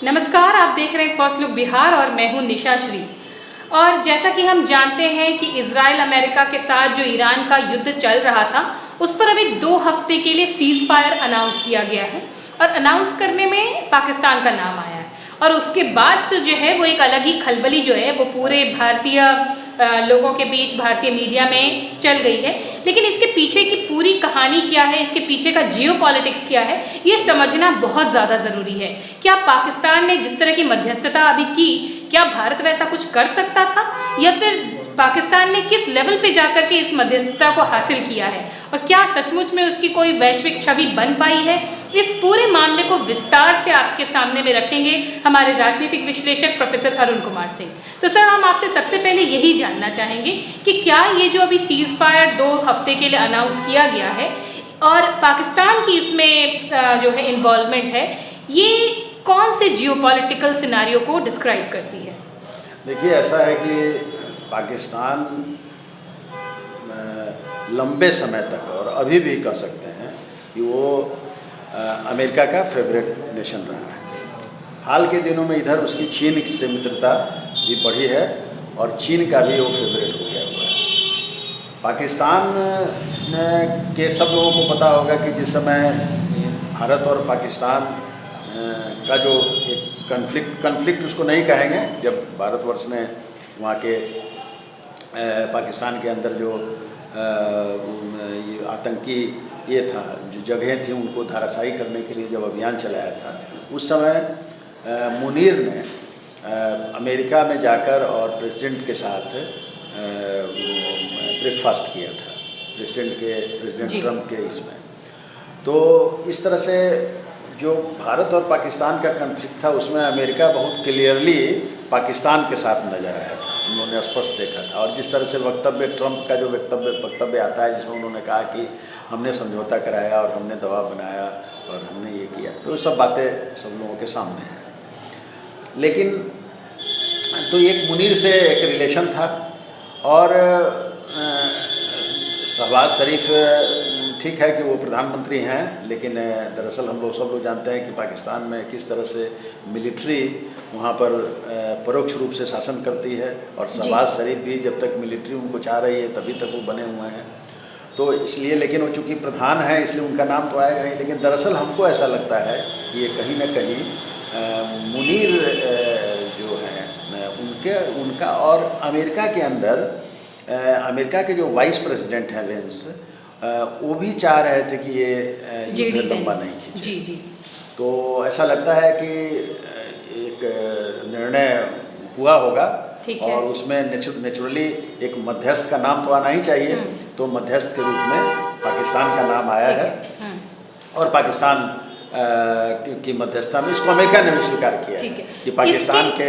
नमस्कार, आप देख रहे हैं फर्स्ट लुक बिहार और मैं हूं निशा श्री। और जैसा कि हम जानते हैं कि इजराइल अमेरिका के साथ जो ईरान का युद्ध चल रहा था उस पर अभी 2 हफ्ते के लिए सीज फायर अनाउंस किया गया है और अनाउंस करने में पाकिस्तान का नाम आया है। और उसके बाद से जो है वो एक अलग ही खलबली जो है वो पूरे भारतीय लोगों के बीच, भारतीय मीडिया में चल गई है। लेकिन इसके पीछे की पूरी कहानी क्या है, इसके पीछे का जियोपॉलिटिक्स क्या है, ये समझना बहुत ज़्यादा ज़रूरी है। क्या पाकिस्तान ने जिस तरह की मध्यस्थता अभी की, क्या भारत वैसा कुछ कर सकता था, या फिर पाकिस्तान ने किस लेवल पे जाकर के इस मध्यस्थता को हासिल किया है, और क्या सचमुच में उसकी कोई वैश्विक छवि बन पाई है? इस पूरे मामले को विस्तार से आपके सामने में रखेंगे हमारे राजनीतिक विश्लेषक प्रोफेसर अरुण कुमार सिंह। तो सर, हम आपसे सबसे पहले यही जानना चाहेंगे कि क्या ये जो अभी सीज फायर 2 हफ्ते के लिए अनाउंस किया गया है और पाकिस्तान की इसमें जो है इन्वॉल्वमेंट है, ये कौन से जियोपॉलिटिकल सिनारियो को डिस्क्राइब करती है? देखिए, ऐसा है कि पाकिस्तान लंबे समय तक और अभी भी कह सकते हैं कि वो अमेरिका का फेवरेट नेशन रहा है। हाल के दिनों में इधर उसकी चीन से मित्रता भी बढ़ी है और चीन का भी वो फेवरेट हो गया हुआ है। पाकिस्तान के सब लोगों को पता होगा कि जिस समय भारत और पाकिस्तान का जो एक कन्फ्लिक्ट उसको नहीं कहेंगे, जब भारतवर्ष ने वहाँ के पाकिस्तान के अंदर जो ये आतंकी ये था, जो जगहें थी उनको धाराशायी करने के लिए जब अभियान चलाया था, उस समय मुनीर ने अमेरिका में जाकर और प्रेसिडेंट के साथ ब्रेकफास्ट किया था, प्रेसिडेंट ट्रंप के इसमें। तो इस तरह से जो भारत और पाकिस्तान का कन्फ्लिक्ट था उसमें अमेरिका बहुत क्लियरली पाकिस्तान के साथ नजर आया था, उन्होंने स्पष्ट देखा था। और जिस तरह से ट्रंप का जो वक्तव्य आता है जिसमें उन्होंने कहा कि हमने समझौता कराया और हमने दबाव बनाया और हमने ये किया, तो सब बातें सब लोगों के सामने हैं। लेकिन तो एक मुनीर से एक रिलेशन था और शहबाज शरीफ ठीक है कि वो प्रधानमंत्री हैं, लेकिन दरअसल हम लोग सब लोग जानते हैं कि पाकिस्तान में किस तरह से मिलिट्री वहाँ पर परोक्ष रूप से शासन करती है, और शहबाज शरीफ भी जब तक मिलिट्री उनको चाह रही है तभी तक वो बने हुए हैं। तो इसलिए, लेकिन वो चूँकि प्रधान है इसलिए उनका नाम तो आएगा ही। लेकिन दरअसल हमको ऐसा लगता है कि ये कहीं न कहीं मुनीर जो हैं उनका और अमेरिका के अंदर अमेरिका के जो वाइस प्रेसिडेंट हैं वेंस, वो भी चाह रहे थे कि ये युद्ध लंबा नहीं खींचे। जी। तो ऐसा लगता है कि एक निर्णय हुआ होगा और उसमें नेचुरली एक मध्यस्थ का नाम तो आना ही चाहिए। तो मध्यस्थ के रूप में पाकिस्तान का नाम आया है और पाकिस्तान की मध्यस्थता में इसको अमेरिका ने भी स्वीकार किया है कि पाकिस्तान के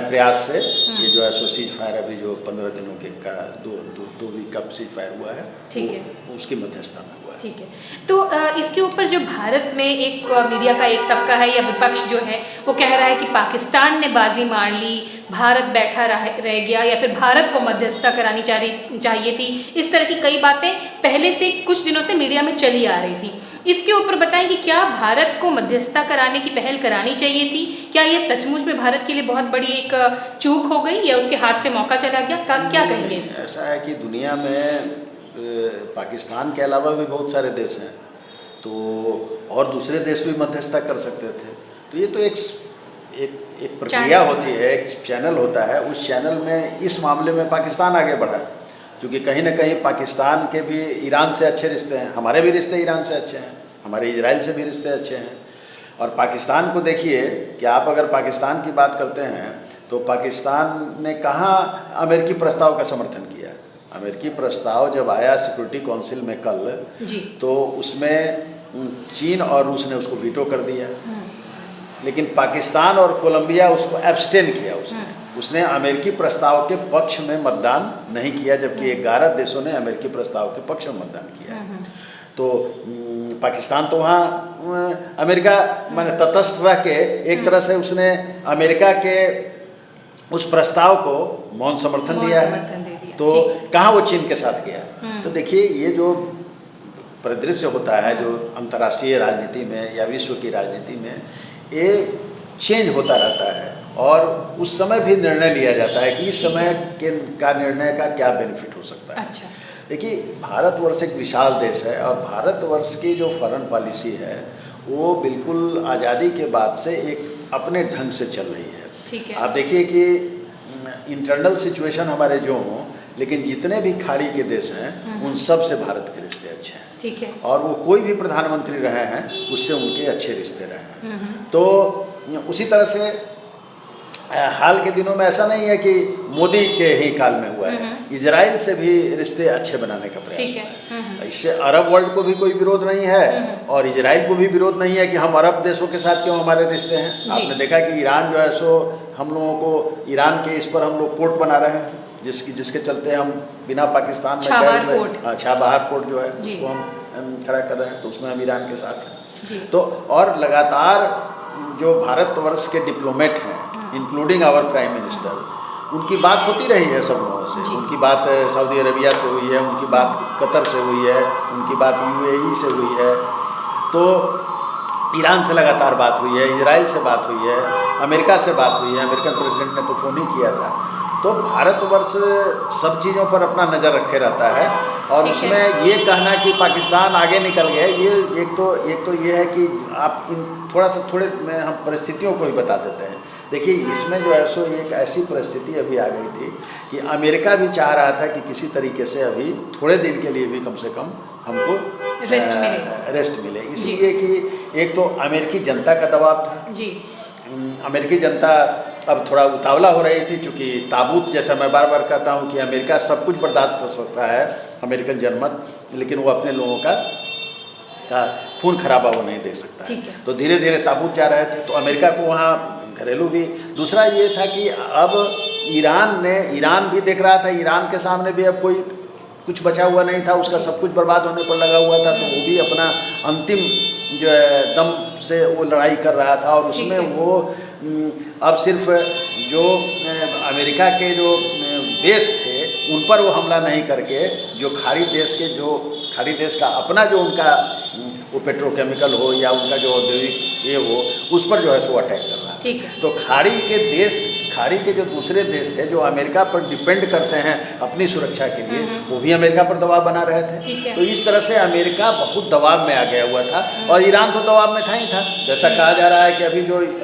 प्रयास से ये जो है सो सीज फायर अभी जो 15 दिनों के का दो वीक का सीज फायर हुआ है, उसकी मध्यस्थता में हुआ है। ठीक है। तो इसके ऊपर जो भारत में एक मीडिया का एक तबका है या विपक्ष जो है वो कह रहा है कि पाकिस्तान ने बाजी मार ली, भारत बैठा रह गया, या फिर भारत को मध्यस्थता करानी चाहिए थी। इस तरह की कई बातें पहले से कुछ दिनों से मीडिया में चली आ रही थी। इसके ऊपर बताएं कि क्या भारत को मध्यस्थता कराने की पहल करानी चाहिए थी? क्या ये सचमुच में भारत के लिए बहुत बड़ी एक चूक हो गई या उसके हाथ से मौका चला गया? क्या कहेंगे इस पर? ऐसा है कि दुनिया में पाकिस्तान के अलावा भी बहुत सारे देश हैं, तो और दूसरे देश भी मध्यस्थता कर सकते थे। तो ये तो एक प्रक्रिया होती है, एक चैनल होता है। उस चैनल में इस मामले में पाकिस्तान आगे बढ़ा, क्योंकि कहीं ना कहीं पाकिस्तान के भी ईरान से अच्छे रिश्ते हैं, हमारे भी रिश्ते ईरान से अच्छे हैं, हमारे इजराइल से भी रिश्ते अच्छे हैं। और पाकिस्तान को देखिए कि आप अगर पाकिस्तान की बात करते हैं तो पाकिस्तान ने कहाँ अमेरिकी प्रस्ताव का समर्थन किया। अमेरिकी प्रस्ताव जब आया सिक्योरिटी काउंसिल में कल, तो उसमें चीन और रूस ने उसको वीटो कर दिया, लेकिन पाकिस्तान और कोलंबिया उसको एब्सटेन किया। उसने अमेरिकी प्रस्ताव के पक्ष में मतदान नहीं किया, जबकि 11 देशों ने अमेरिकी प्रस्ताव के पक्ष में मतदान किया। तो पाकिस्तान तो वहाँ अमेरिका माने तटस्थ रह के एक तरह से उसने अमेरिका के उस प्रस्ताव को मौन समर्थन दिया है। तो कहाँ वो चीन के साथ गया? तो देखिए, ये जो परिदृश्य होता है जो अंतर्राष्ट्रीय राजनीति में या विश्व की राजनीति में, ये चेंज होता रहता है और उस समय भी निर्णय लिया जाता है कि इस समय का निर्णय का क्या बेनिफिट हो सकता है। अच्छा। देखिए, भारतवर्ष एक विशाल देश है और भारतवर्ष की जो फॉरेन पॉलिसी है वो बिल्कुल आज़ादी के बाद से एक अपने ढंग से चल रही है। ठीक है। आप देखिए कि इंटरनल सिचुएशन हमारे जो हों, लेकिन जितने भी खाड़ी के देश हैं उन सब से भारत के रिश्ते अच्छे हैं। ठीक है। और वो कोई भी प्रधानमंत्री रहे हैं उससे उनके अच्छे रिश्ते रहे हैं। तो उसी तरह से हाल के दिनों में ऐसा नहीं है कि मोदी के ही काल में हुआ है, इजराइल से भी रिश्ते अच्छे बनाने का प्रयास हुआ है। इससे अरब वर्ल्ड को भी कोई विरोध नहीं है और इजराइल को भी विरोध नहीं है कि हम अरब देशों के साथ क्यों हमारे रिश्ते हैं। आपने देखा कि ईरान जो है सो हम लोगों को ईरान के इस पर हम लोग पोर्ट बना रहे हैं जिसके चलते हम बिना पाकिस्तान में गए हुए छाबहार पोर्ट जो है उसको हम खड़ा कर रहे हैं, तो उसमें हम ईरान के साथ हैं। तो और लगातार जो भारतवर्ष के डिप्लोमेट हैं इंक्लूडिंग आवर प्राइम मिनिस्टर, उनकी बात होती रही है सब लोगों से। उनकी बात सऊदी अरबिया से हुई है, उनकी बात कतर से हुई है, उनकी बात यूएई से हुई है, तो ईरान से लगातार बात हुई है, इजराइल से बात हुई है, अमेरिका से बात हुई है। अमेरिकन प्रेसिडेंट ने तो फ़ोन ही किया था। तो भारतवर्ष सब चीज़ों पर अपना नज़र रखे रहता है और उसमें ये कहना कि पाकिस्तान आगे निकल गया, ये एक तो ये है कि आप इन थोड़े में हम परिस्थितियों को ही बता देते हैं। देखिए, इसमें जो है सो एक ऐसी परिस्थिति अभी आ गई थी कि अमेरिका भी चाह रहा था कि किसी तरीके से अभी थोड़े दिन के लिए भी कम से कम हमको रेस्ट मिले, इसलिए कि एक तो अमेरिकी जनता का दबाव था जी। अमेरिकी जनता अब थोड़ा उतावला हो रही थी, चूँकि ताबूत, जैसा मैं बार बार कहता हूँ कि अमेरिका सब कुछ बर्दाश्त कर सकता है, अमेरिकन जनमत, लेकिन वो अपने लोगों का खून खराबा वो नहीं दे सकता है। तो धीरे धीरे ताबूत जा रहे थे, तो अमेरिका को वहाँ घरेलू भी। दूसरा ये था कि अब ईरान भी देख रहा था, ईरान के सामने भी अब कोई कुछ बचा हुआ नहीं था, उसका सब कुछ बर्बाद होने पर लगा हुआ था, तो वो भी अपना अंतिम जो है दम से वो लड़ाई कर रहा था। और उसमें वो अब सिर्फ जो अमेरिका के जो बेस थे उन पर वो हमला नहीं करके जो खाड़ी देश का अपना जो उनका वो पेट्रोकेमिकल हो या उनका जो औद्योगिक ये हो, उस पर जो है सो अटैक कर रहा है। तो खाड़ी के जो दूसरे देश थे जो अमेरिका पर डिपेंड करते हैं अपनी सुरक्षा के लिए, वो भी अमेरिका पर दबाव बना रहे थे। तो इस तरह से अमेरिका बहुत दबाव में आ गया हुआ था और ईरान तो दबाव में था ही था। जैसा कहा जा रहा है कि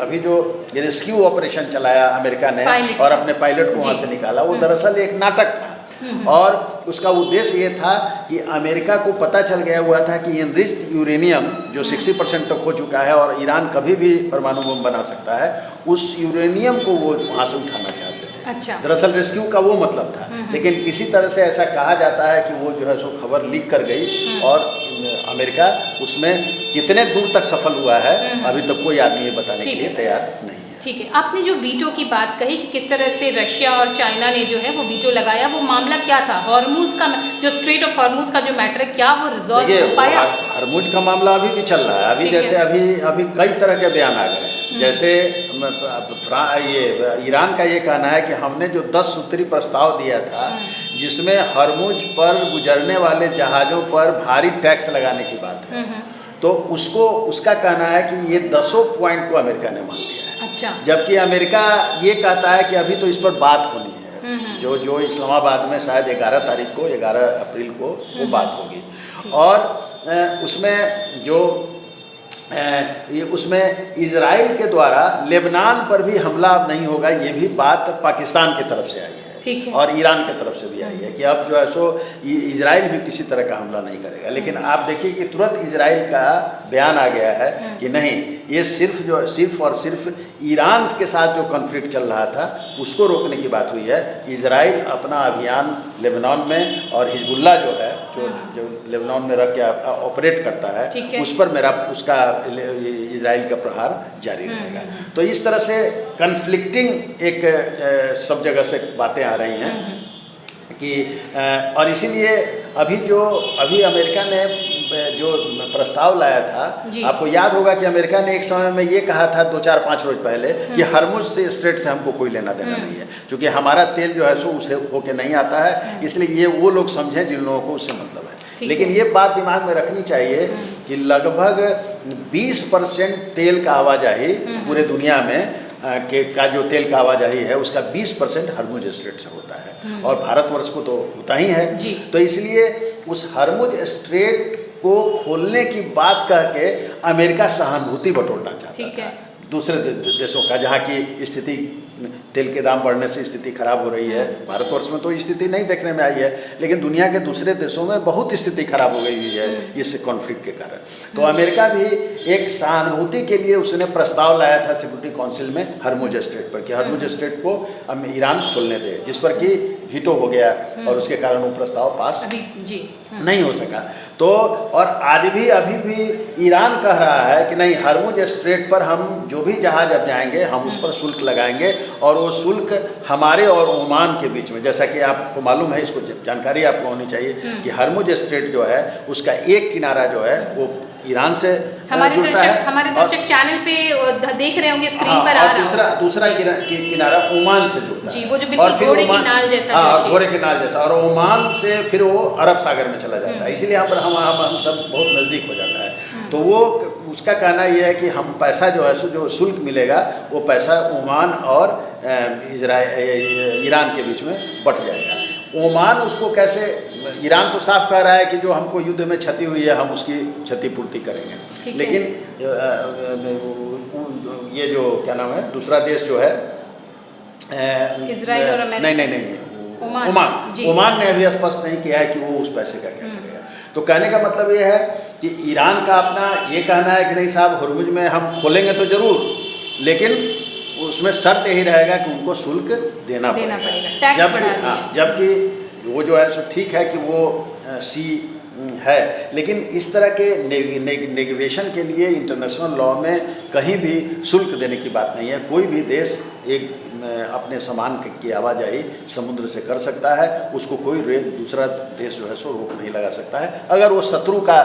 अभी जो रेस्क्यू ऑपरेशन चलाया अमेरिका ने और अपने पायलट को वहाँ से निकाला, वो दरअसल एक नाटक था और उसका उद्देश्य ये था कि अमेरिका को पता चल गया हुआ था कि एनरिच्ड यूरेनियम जो 60% तक हो चुका है और ईरान कभी भी परमाणु बम बना सकता है, उस यूरेनियम को वो वहाँ से उठाना चाहते थे। अच्छा। दरअसल रेस्क्यू का वो मतलब था, लेकिन किसी तरह से ऐसा कहा जाता है कि वो जो है सो खबर लीक कर गई और अमेरिका उसमें कितने दूर तक सफल हुआ है अभी तक कोई आदमी ये बताने के लिए तैयार नहीं है। ठीक है। आपने जो वीटो की बात कही कि किस तरह से रशिया और चाइना ने जो है वो वीटो लगाया, वो मामला क्या था? हॉर्मुज का जो स्ट्रेट ऑफ हॉर्मुज का जो मैटर है, क्या वो रिजॉल्व हो पाया? हॉर्मुज का मामला अभी भी चल रहा है। अभी जैसे अभी कई तरह के बयान आ गए, जैसे ये ईरान का ये कहना है कि हमने जो 10 सूत्री प्रस्ताव दिया था जिसमें हॉर्मुज पर गुजरने वाले जहाज़ों पर भारी टैक्स लगाने की बात है, तो उसका कहना है कि ये 10 पॉइंट को अमेरिका ने मान लिया है। अच्छा। जबकि अमेरिका ये कहता है कि अभी तो इस पर बात होनी है, जो इस्लामाबाद में शायद 11 अप्रैल को वो बात होगी और उसमें इजराइल के द्वारा लेबनान पर भी हमला अब नहीं होगा, ये भी बात पाकिस्तान की तरफ से आई है और ईरान की तरफ से भी आई है कि अब जो है सो इजराइल भी किसी तरह का हमला नहीं करेगा। लेकिन आप देखिए कि तुरंत इजराइल का बयान आ गया है कि नहीं, ये सिर्फ और सिर्फ ईरान के साथ जो कॉन्फ्लिक्ट चल रहा था उसको रोकने की बात हुई है। इजराइल अपना अभियान लेबनान में और हिजबुल्ला जो है जो लेबनान में रह के ऑपरेट करता है उस पर उसका इजराइल का प्रहार जारी रहेगा। तो इस तरह से कन्फ्लिक्टिंग एक सब जगह से बातें आ रही हैं कि और इसीलिए अभी अमेरिका ने जो प्रस्ताव लाया था, आपको याद होगा कि अमेरिका ने एक समय में ये कहा था 2-4-5 रोज पहले कि हॉर्मुज से स्ट्रेट से हमको कोई लेना देना नहीं है, क्योंकि हमारा तेल जो है सो उसे होके नहीं आता है, इसलिए ये वो लोग समझें जिन लोगों को उससे मतलब है। लेकिन ये बात दिमाग में रखनी चाहिए कि लगभग 20% तेल का आवाजाही पूरे दुनिया में का जो तेल का आवाजाही है उसका 20% हरमुज स्ट्रेट से होता है और भारतवर्ष को तो होता ही है। तो इसलिए उस हरमुज स्ट्रेट को खोलने की बात कह के अमेरिका सहानुभूति बटोरना चाहता है दूसरे देशों का, जहाँ की स्थिति तेल के दाम बढ़ने से स्थिति खराब हो रही है। भारतवर्ष में तो स्थिति नहीं देखने में आई है, लेकिन दुनिया के दूसरे देशों में बहुत स्थिति खराब हो गई हुई है इस कॉन्फ्लिक्ट के कारण। तो अमेरिका भी एक सहानुभूति के लिए उसने प्रस्ताव लाया था सिक्योरिटी काउंसिल में हरमुज स्ट्रेट पर कि हरमुज स्ट्रेट को ईरान खोलने दे, जिस पर कि वीटो हो गया और उसके कारण वो प्रस्ताव पास नहीं हो सका। तो और आज भी अभी भी ईरान कह रहा है कि नहीं, हरमुज स्ट्रेट पर हम जो भी जहाज अब जाएंगे हम उस पर शुल्क लगाएंगे और वो शुल्क हमारे और ओमान के बीच में, जैसा कि आपको मालूम है, इसको जानकारी आपको होनी चाहिए कि हरमुज स्ट्रेट जो है उसका एक किनारा जो है वो ईरान से जुड़ता है। हमारे दर्शक चैनल पे देख रहे होंगे, स्क्रीन पर आ रहा है। दूसरा किनारा ओमान से जुड़ता है वो जो बिल्कुल घोड़े की नाल जैसा, घोड़े की नाल जैसा, और ओमान से फिर वो अरब सागर में चला जाता है, इसीलिए हम सब बहुत नज़दीक हो जाता है। तो वो उसका कहना यह है कि हम पैसा जो है जो शुल्क मिलेगा वो पैसा ओमान और ईरान के बीच में बट जाएगा। ओमान उसको कैसे, ईरान तो साफ कह रहा है कि जो हमको युद्ध में क्षति हुई है हम उसकी क्षतिपूर्ति करेंगे, लेकिन ये जो क्या नाम है दूसरा देश जो है इजराइल और अमेरिका, नहीं ओमान ने अभी स्पष्ट नहीं किया है कि वो उस पैसे का क्या करेगा। तो कहने का मतलब ये है कि ईरान का अपना ये कहना है कि नहीं साहब, हरमुज में हम खोलेंगे तो जरूर, लेकिन उसमें शर्त यही रहेगा कि उनको शुल्क देना पड़ेगा। जबकि वो जो है सो ठीक है कि वो सी है, लेकिन इस तरह के नेगोशिएशन के लिए इंटरनेशनल लॉ में कहीं भी शुल्क देने की बात नहीं है। कोई भी देश एक अपने सामान की आवाजाही समुद्र से कर सकता है, उसको कोई दूसरा देश जो है सो रोक नहीं लगा सकता है, अगर वो शत्रु का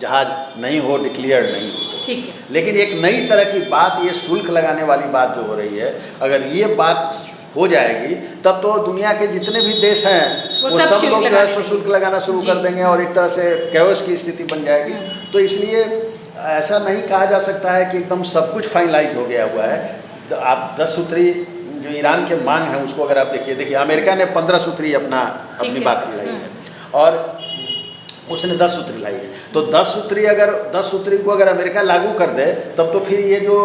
जहाज नहीं हो, डिक्लेयर्ड नहीं हो तो। ठीक है। लेकिन एक नई तरह की बात, ये शुल्क लगाने वाली बात जो हो रही है, अगर ये बात हो जाएगी तब तो दुनिया के जितने भी देश हैं वो सब लोग जो है शुल्क लगाना शुरू कर देंगे और एक तरह से कैओस की स्थिति बन जाएगी। तो इसलिए ऐसा नहीं कहा जा सकता है कि एकदम सब कुछ फाइनलाइज हो गया हुआ है। आप 10 सूत्री जो ईरान के मांग है उसको अगर आप देखिए अमेरिका ने 15 सूत्री अपनी बात लाई है और उसने 10 सूत्री लाई है। तो 10 सूत्री को अगर अमेरिका लागू कर दे तब तो फिर ये जो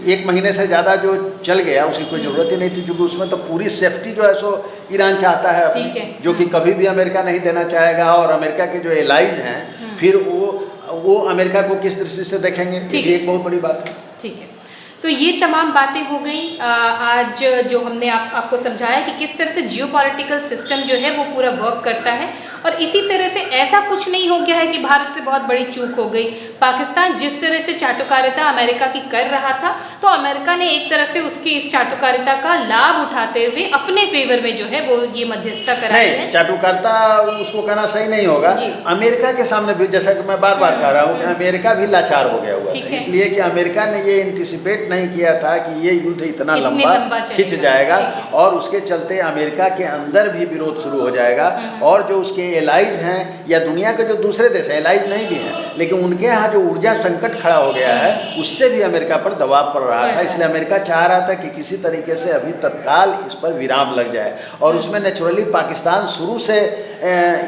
1 महीने से ज़्यादा जो चल गया उसकी कोई ज़रूरत ही नहीं थी, क्योंकि उसमें तो पूरी सेफ्टी जो है सो ईरान चाहता है अपनी, जो कि कभी भी अमेरिका नहीं देना चाहेगा। और अमेरिका के जो एलाइज हैं फिर वो अमेरिका को किस दृष्टि से देखेंगे, ये एक बहुत बड़ी बात है। ठीक है, तो ये तमाम बातें हो गई आज जो हमने आपको समझाया कि किस तरह से जियोपॉलिटिकल सिस्टम जो है वो पूरा वर्क करता है। और इसी तरह से ऐसा कुछ नहीं हो गया है कि भारत से बहुत बड़ी चूक हो गई। पाकिस्तान जिस तरह से चाटुकारिता अमेरिका की कर रहा था, तो अमेरिका ने एक तरह से उसकी इस चाटुकारिता का लाभ उठाते हुए अपने फेवर में जो है वो ये मध्यस्थता कराई है। चाटुकारिता उसको कहना सही नहीं होगा। अमेरिका के सामने भी, जैसा कि मैं बार बार कह रहा हूँ, अमेरिका भी लाचार हो गया हुआ था, इसलिए कि अमेरिका ने ये एंटिसिपेट नहीं किया था कि ये युद्ध इतना लंबा खिंच जाएगा और उसके चलते अमेरिका के अंदर भी विरोध शुरू हो जाएगा। और जो उसके एलाइज हैं या दुनिया के जो दूसरे देश हैं, एलाइज नहीं भी हैं, लेकिन उनके यहाँ जो ऊर्जा संकट खड़ा हो गया है उससे भी अमेरिका पर दबाव पड़ रहा था। इसलिए अमेरिका चाह रहा था कि किसी तरीके से अभी तत्काल इस पर विराम लग जाए, और उसमें नेचुरली पाकिस्तान शुरू से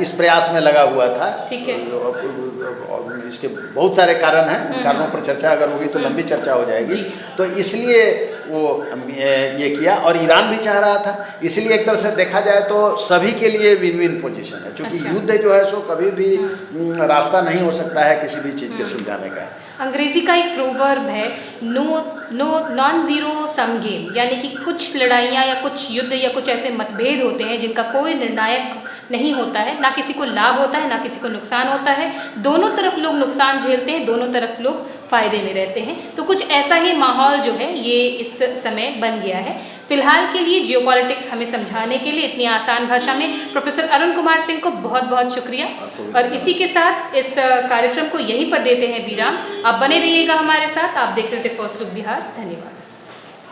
इस प्रयास में लगा हुआ था। ठीक है, इसके बहुत सारे कारण हैं, कारणों पर चर्चा अगर होगी तो लंबी चर्चा हो जाएगी। तो इसलिए वो ये किया, और ईरान भी चाह रहा था। इसलिए एक तरह से देखा जाए तो सभी के लिए विन विन पोजीशन है, क्योंकि युद्ध जो है सो कभी भी रास्ता नहीं हो सकता है किसी भी चीज़ के सुलझाने का। अंग्रेजी का एक प्रोवर्ब है, नॉन ज़ीरो सम गेम, यानी कि कुछ लड़ाइयाँ या कुछ युद्ध या कुछ ऐसे मतभेद होते हैं जिनका कोई निर्णायक नहीं होता है, ना किसी को लाभ होता है ना किसी को नुकसान होता है। दोनों तरफ लोग नुकसान झेलते हैं, दोनों तरफ लोग फ़ायदे में रहते हैं। तो कुछ ऐसा ही माहौल जो है ये इस समय बन गया है। फिलहाल के लिए जियोपॉलिटिक्स हमें समझाने के लिए इतनी आसान भाषा में प्रोफेसर अरुण कुमार सिंह को बहुत बहुत शुक्रिया। और इसी के साथ इस कार्यक्रम को यहीं पर देते हैं विराम। आप बने रहिएगा हमारे साथ। आप देख रहे थे फर्स्ट लुक बिहार। धन्यवाद।